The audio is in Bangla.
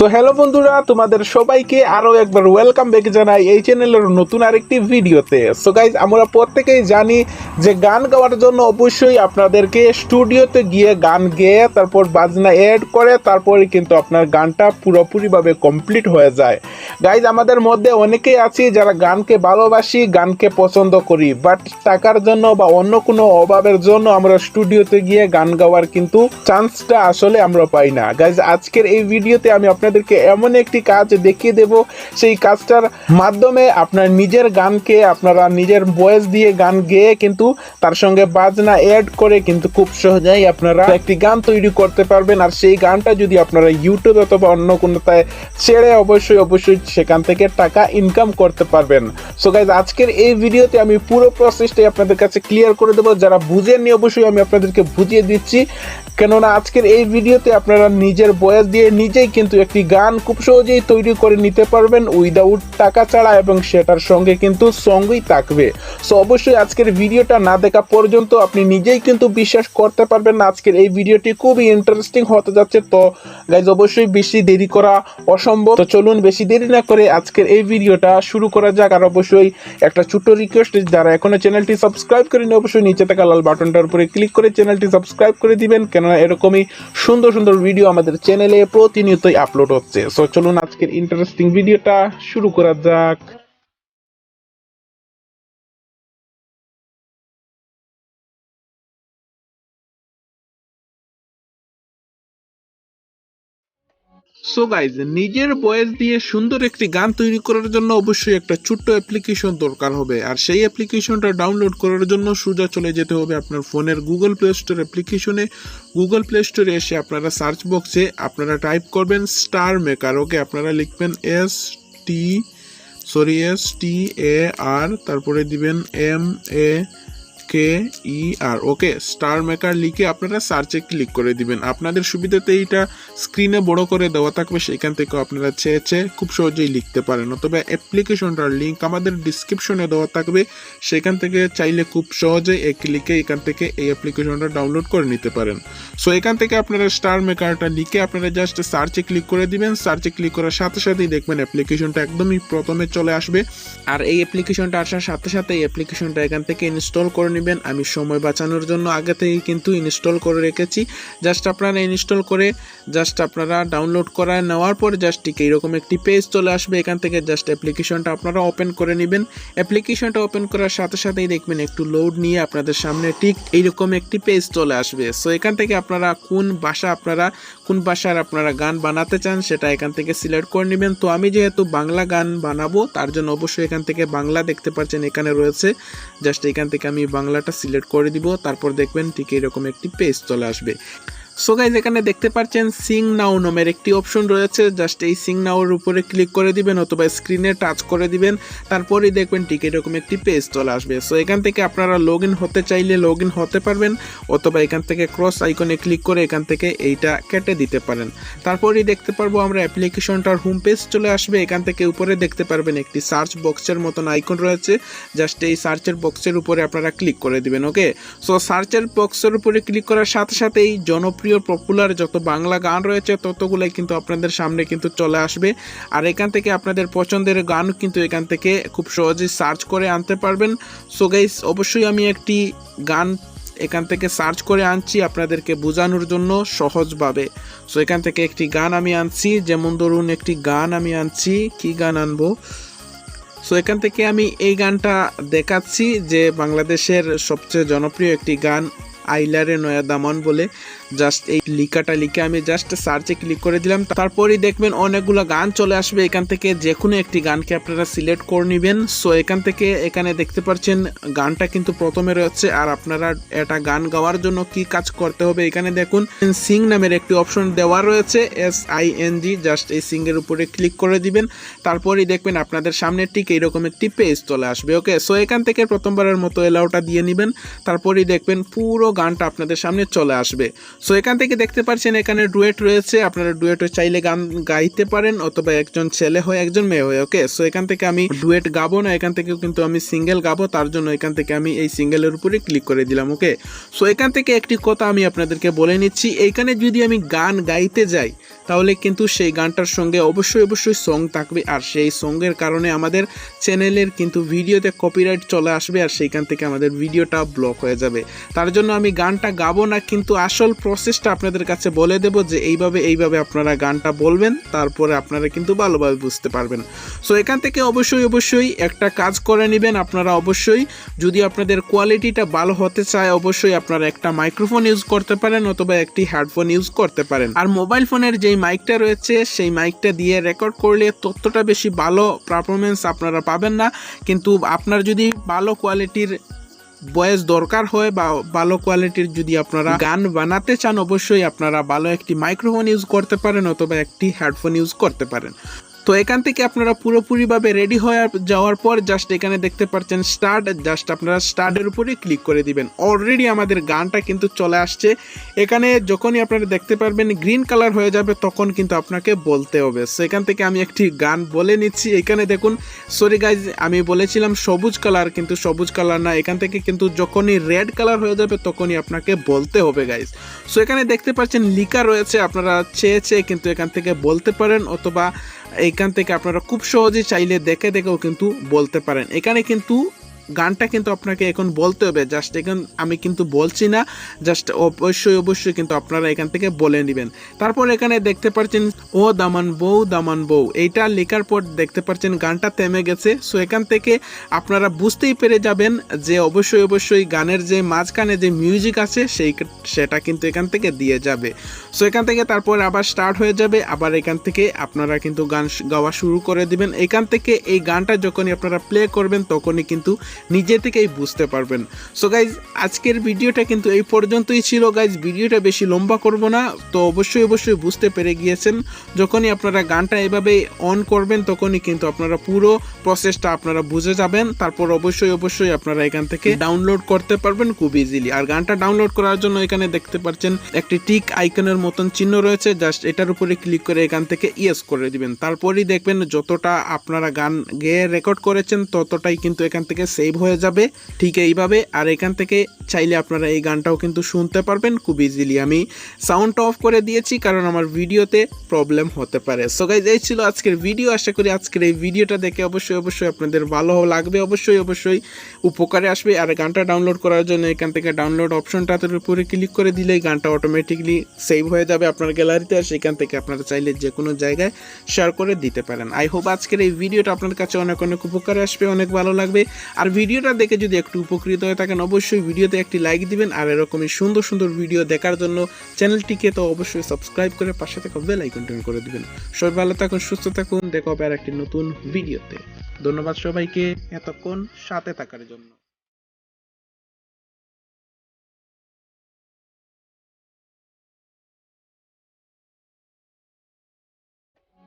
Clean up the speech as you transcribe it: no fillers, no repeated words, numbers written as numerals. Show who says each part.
Speaker 1: সো হ্যালো বন্ধুরা, তোমাদের সবাইকে আরো একবার ওয়েলকাম ব্যাক জানাই এই চ্যানেলের নতুন আরেকটি ভিডিওতে। সো গাইজ, আমরা প্রত্যেকেই জানি যে গান গাওয়ার জন্য অবশ্যই আপনাদেরকে স্টুডিওতে গিয়ে গান গেয়ে তারপর বাজনা এড করে তারপরে কিন্তু আপনার গানটা পুরোপুরিভাবে কমপ্লিট হয়ে যায়। গাইজ, আমাদের মধ্যে অনেকেই আছি যারা গানকে ভালোবাসি, গানকে পছন্দ করি, বাট টাকার জন্য বা অন্য কোনো অভাবের জন্য আমরা স্টুডিওতে গিয়ে গান গাওয়ার কিন্তু চান্সটা আসলে আমরা পাই না। গাইজ, আজকের এই ভিডিওতে আমি আপনাদেরকে এমন একটি কাজ দেখিয়ে দেব, সেই কাজটার মাধ্যমে আপনার নিজের গানকে আপনারা নিজের ভয়েস দিয়ে গান গেয়ে কিন্তু তার সঙ্গে বাজনা এড করে কিন্তু খুব সহজেই আপনারা একটি গান তৈরি করতে পারবেন। আর সেই গানটা যদি আপনারা ইউটিউব অথবা অন্য কোনোটায় ছেড়ে অবশ্যই সেখান থেকে টাকা ইনকাম করতে পারবেন। সো গাইজ, আজকের এই ভিডিওতে আমি পুরো প্রসেসটাই আপনাদের কাছে ক্লিয়ার করে দেবো। যারা বুঝেননি অবশ্যই আমি আপনাদেরকে বুঝিয়ে দিচ্ছি, কেননা আজকের এই ভিডিওতে আপনারা নিজের ভয়েস দিয়ে নিজেই কিন্তু একটি গান খুব সহজেই তৈরি করে নিতে পারবেন উইদাউট টাকা ছাড়া, এবং সেটার সঙ্গে কিন্তু সঙ্গই থাকবে। সো অবশ্যই আজকের ভিডিওটা না দেখা পর্যন্ত আপনি নিজেই কিন্তু বিশ্বাস করতে পারবেন না আজকের এই ভিডিওটি খুবই ইন্টারেস্টিং হতে যাচ্ছে। তো গাইজ, অবশ্যই বেশি দেরি করা অসম্ভব, তো চলুন বেশি দেরি না করে আজকের এই ভিডিওটা শুরু করা যাক। আর অবশ্যই একটা ছোট্ট রিকোয়েস্ট, যারা এখনো চ্যানেলটি সাবস্ক্রাইব করেনি অবশ্যই নিচে থাকা লাল বাটনটার উপরে ক্লিক করে চ্যানেলটি সাবস্ক্রাইব করে দিবেন, কেননা এরকমই সুন্দর সুন্দর ভিডিও আমাদের চ্যানেলে প্রতিনিয়তই আপলোড হচ্ছে। সো চলুন আজকের ইন্টারেস্টিং ভিডিওটা শুরু করা যাক। সো গাইজ, নিজের ভয়েস দিয়ে সুন্দর একটি গান তৈরি করার জন্য অবশ্যই একটা ছোট্ট অ্যাপ্লিকেশন দরকার হবে। আর সেই অ্যাপ্লিকেশনটা ডাউনলোড করার জন্য সোজা চলে যেতে হবে আপনার ফোনের গুগল প্লে স্টোর অ্যাপ্লিকেশনে। গুগল প্লে স্টোরে এসে আপনারা সার্চ বক্সে আপনারা টাইপ করবেন স্টার মেকার। ওকে, আপনারা লিখবেন STAR, তারপরে দিবেন MAKER। ওকে, স্টার মেকার লিখে আপনারা সার্চে ক্লিক করে দিবেন। আপনাদের সুবিধাতে এইটা স্ক্রিনে বড় করে দেওয়া থাকবে, সেখান থেকে আপনারা চেয়ে খুব সহজেই লিখতে পারেন, অথবা অ্যাপ্লিকেশনটার লিঙ্ক আমাদের ডিসক্রিপশনে দেওয়া থাকবে, সেখান থেকে চাইলে খুব সহজেই এক ক্লিকে এখান থেকে এই অ্যাপ্লিকেশনটা ডাউনলোড করে নিতে পারেন। সো এখান থেকে আপনারা স্টার মেকারটা লিখে আপনারা জাস্ট সার্চে ক্লিক করে দিবেন। সার্চে ক্লিক করার সাথে সাথেই দেখবেন অ্যাপ্লিকেশনটা একদমই প্রথমে চলে আসবে। আর এই অ্যাপ্লিকেশনটা আসার সাথে সাথে এই অ্যাপ্লিকেশনটা এখান থেকে ইনস্টল করে নেবেন। আমি সময় বাঁচানোর জন্য আগে থেকেই কিন্তু ইনস্টল করে রেখেছি। জাস্ট আপনারা ইনস্টল করে জাস্ট আপনারা ডাউনলোড করে নেওয়ার পর জাস্ট ঠিক এইরকম একটি পেজ চলে আসবে। এখান থেকে জাস্ট অ্যাপ্লিকেশনটা আপনারা ওপেন করে নেবেন। অ্যাপ্লিকেশনটা ওপেন করার সাথে সাথেই দেখবেন একটু লোড নিয়ে আপনাদের সামনে ঠিক এইরকম একটি পেজ চলে আসবে। সো এখান থেকে আপনারা কোন ভাষার আপনারা গান বানাতে চান সেটা এখান থেকে সিলেক্ট করে নেবেন। তো আমি যেহেতু বাংলা গান বানাবো তার জন্য অবশ্যই এখান থেকে বাংলা দেখতে পাচ্ছেন এখানে রয়েছে, জাস্ট এখান থেকে আমি বাংলাটা সিলেক্ট করে দিব। তারপর দেখবেন ঠিক এরকম একটি পেজ চলে আসবে। সো গাইজ, এখানে দেখতে পাচ্ছেন সিং নাও নামের একটি অপশন রয়েছে, জাস্ট এই সিং নাওর উপরে ক্লিক করে দিবেন অথবা স্ক্রিনে টাচ করে দিবেন। তারপরেই দেখবেন ঠিক এরকম একটি পেজ চলে আসবে। সো এখান থেকে আপনারা লগ ইন হতে চাইলে লগ ইন হতে পারবেন, অথবা এখান থেকে ক্রস আইকনে ক্লিক করে এখান থেকে এইটা কেটে দিতে পারেন। তারপরেই দেখতে পারবো আমরা অ্যাপ্লিকেশনটার হোম পেজ চলে আসবে। এখান থেকে উপরে দেখতে পারবেন একটি সার্চ বক্সের মতন আইকন রয়েছে, জাস্ট এই সার্চের বক্সের উপরে আপনারা ক্লিক করে দিবেন। ওকে, সো সার্চের বক্সের উপরে ক্লিক করার সাথে সাথেই জনপ্রিয় পপুলার যত বাংলা গান রয়েছে ততগুলাই কিন্তু আপনাদের সামনে কিন্তু চলে আসবে। আর এখান থেকে আপনাদের পছন্দের গান কিন্তু এখান থেকে খুব সহজেই সার্চ করে আনতে পারবেন। সো গাইস, অবশ্যই আমি একটি গান এখান থেকে সার্চ করে আনছি আপনাদেরকে বোঝানোর জন্য সহজভাবে। সো এখান থেকে একটি গান আমি আনছি, যেমন ধরুন একটি গান আমি আনছি, কি গান আনবো। সো এখান থেকে আমি এই গানটা দেখাচ্ছি যে বাংলাদেশের সবচেয়ে জনপ্রিয় একটি গান আইলারে নয়া দামান বলে। জাস্ট এই লিখাটা লিখে আমি জাস্ট সার্চে ক্লিক করে দিলাম। তারপরেই দেখবেন অনেকগুলো গান চলে আসবে। এখান থেকে যে কোনো একটি গানকে আপনারা সিলেক্ট করে নেবেন। সো এখান থেকে এখানে দেখতে পাচ্ছেন গানটা কিন্তু প্রথমে রয়েছে। আর আপনারা এটা গান গাওয়ার জন্য কি কাজ করতে হবে, এখানে দেখুন সিং নামের একটি অপশন দেওয়া রয়েছে, SING। জাস্ট এই সিংয়ের উপরে ক্লিক করে দিবেন। তারপরেই দেখবেন আপনাদের সামনে ঠিক এইরকম একটি পেজ চলে আসবে। ওকে, সো এখান থেকে প্রথমবারের মতো এলাউটা দিয়ে নেবেন। তারপরেই দেখবেন পুরো গানটা আপনাদের সামনে চলে আসবে। সো এখান থেকে দেখতে পাচ্ছেন এখানে ডুয়েট রয়েছে, আপনারা ডুয়েটও চাইলে গান গাইতে পারেন, অথবা একজন ছেলে হয় একজন মেয়ে হয়। ওকে, সো এখান থেকে আমি ডুয়েট গাবো না, এখান থেকেও কিন্তু আমি সিঙ্গেল গাবো, তার জন্য এখান থেকে আমি এই সিঙ্গেলের উপরে ক্লিক করে দিলাম। ওকে, সো এখান থেকে একটি কথা আমি আপনাদেরকে বলে নিচ্ছি, এইখানে যদি আমি গান গাইতে যাই তাহলে কিন্তু সেই গানটার সঙ্গে অবশ্যই সং থাকবে, আর সেই সঙ্গের কারণে আমাদের চ্যানেলের কিন্তু ভিডিওতে কপিরাইট চলে আসবে, আর সেইখান থেকে আমাদের ভিডিওটা ব্লক হয়ে যাবে। তার জন্য আমি গানটা গাবো না, কিন্তু আসল প্রসেসটা আপনাদের কাছে বলে দেব যে এইভাবে আপনারা গানটা বলবেন, তারপরে আপনারা কিন্তু ভালোভাবে বুঝতে পারবেন। সো এখান থেকে অবশ্যই একটা কাজ করে নেবেন আপনারা। অবশ্যই যদি আপনাদের কোয়ালিটিটা ভালো হতে চায়, অবশ্যই আপনারা একটা মাইক্রোফোন ইউজ করতে পারেন অথবা একটি হেডফোন ইউজ করতে পারেন। আর মোবাইল ফোনের যেই মাইকটা রয়েছে সেই মাইকটা দিয়ে রেকর্ড করলে ততটা বেশি ভালো পারফরমেন্স আপনারা পাবেন না, কিন্তু আপনার যদি ভালো কোয়ালিটির ভয়েস দরকার হয় বা ভালো কোয়ালিটির যদি আপনারা গান বানাতে চান, অবশ্যই আপনারা ভালো একটি মাইক্রোফোন ইউজ করতে পারেন অথবা একটি হেডফোন ইউজ করতে পারেন। তো এখান থেকে আপনারা পুরোপুরিভাবে রেডি হয়ে যাওয়ার পর জাস্ট এখানে দেখতে পাচ্ছেন স্টার্ট, জাস্ট আপনারা স্টার্টের উপরে ক্লিক করে দিবেন। অলরেডি আমাদের গানটা কিন্তু চলে আসছে। এখানে যখনই আপনারা দেখতে পারবেন গ্রিন কালার হয়ে যাবে, তখন কিন্তু আপনাকে বলতে হবে। সো এখান থেকে আমি একটি গান বলে নিচ্ছি। এখানে দেখুন, সরি গাইজ, আমি বলেছিলাম সবুজ কালার, কিন্তু সবুজ কালার না। এখান থেকে কিন্তু যখনই রেড কালার হয়ে যাবে তখনই আপনাকে বলতে হবে গাইজ। সো এখানে দেখতে পাচ্ছেন লিখা রয়েছে, আপনারা চেয়ে কিন্তু এখান থেকে বলতে পারেন, অথবা এইখান থেকে আপনারা খুব সহজেই চাইলে দেখেও কিন্তু বলতে পারেন। এখানে কিন্তু গানটা কিন্তু আপনাকে এখন বলতে হবে, জাস্ট এখন আমি কিন্তু বলছি না, জাস্ট অবশ্যই কিন্তু আপনারা এখান থেকে বলে নেবেন। তারপর এখানে দেখতে পাচ্ছেন ও দামান বউ, এইটা লেখার পর দেখতে পাচ্ছেন গানটা থেমে গেছে। সো এখান থেকে আপনারা বুঝতেই পেরে যাবেন যে অবশ্যই গানের যে মাঝখানে যে মিউজিক আছে সেটা কিন্তু এখান থেকে দিয়ে যাবে। সো এখান থেকে তারপর আবার স্টার্ট হয়ে যাবে, আবার এখান থেকে আপনারা কিন্তু গান গাওয়া শুরু করে দিবেন। এখান থেকে এই গানটা যখনই আপনারা প্লে করবেন তখনই কিন্তু নিজে থেকেই বুঝতে পারবেন। সো গাইজ, আজকের ভিডিওটা কিন্তু এই পর্যন্তই ছিল গাইজ। ভিডিওটা বেশি লম্বা করব না। তো অবশ্যই বুঝতে পেরে গিয়েছেন, যখনই আপনারা গানটা এভাবে অন করবেন তখনই কিন্তু আপনারা পুরো প্রসেসটা আপনারা বুঝে যাবেন। তারপর অবশ্যই আপনারা এখান থেকে ডাউনলোড করতে পারবেন খুব ইজিলি। আর গানটা ডাউনলোড করার জন্য এখানে দেখতে পাচ্ছেন একটি টিক আইকনের মতন চিহ্ন রয়েছে, জাস্ট এটার উপরে ক্লিক করে এখান থেকে ইয়েস করে দিবেন। তারপরই দেখবেন যতটা আপনারা গান গেয়ে রেকর্ড করেছেন ততটাই কিন্তু এখান থেকে সেভ হয়ে যাবে, ঠিক এইভাবে। আর এখান থেকে চাইলে আপনারা এই গানটাও কিন্তু শুনতে পারবেন খুব ইজিলি। আমি সাউন্ডটা অফ করে দিয়েছি কারণ আমার ভিডিওতে প্রবলেম হতে পারে। সো গাইজ, এই ছিল আজকের ভিডিও। আশা করি আজকের এই ভিডিওটা দেখে অবশ্যই আপনাদের ভালো লাগবে, অবশ্যই উপকারে আসবে। আর গানটা ডাউনলোড করার জন্য এখান থেকে ডাউনলোড অপশনটার উপরে ক্লিক করে দিলেই গানটা অটোমেটিকলি সেভ হয়ে যাবে আপনার গ্যালারিতে, আর সেখান থেকে আপনারা চাইলে যে কোনো জায়গায় শেয়ার করে দিতে পারেন। আই হোপ আজকের এই ভিডিওটা আপনার কাছে অনেক উপকারে আসবে, অনেক ভালো লাগবে। আর ভিডিওটা দেখে যদি একটু উপকৃত হয়ে থাকেন অবশ্যই ভিডিওতে একটি লাইক দিবেন। আর এরকমই সুন্দর ভিডিও দেখার জন্য চ্যানেলটিকে তো অবশ্যই সাবস্ক্রাইব করে পাশে থেকে বেল আইকনটি অন করে দিবেন। সবাই ভালো থাকুন, সুস্থ থাকুন, দেখা হবে আর একটি নতুন ভিডিওতে। ধন্যবাদ সবাইকে এতক্ষণ সাথে থাকার জন্য।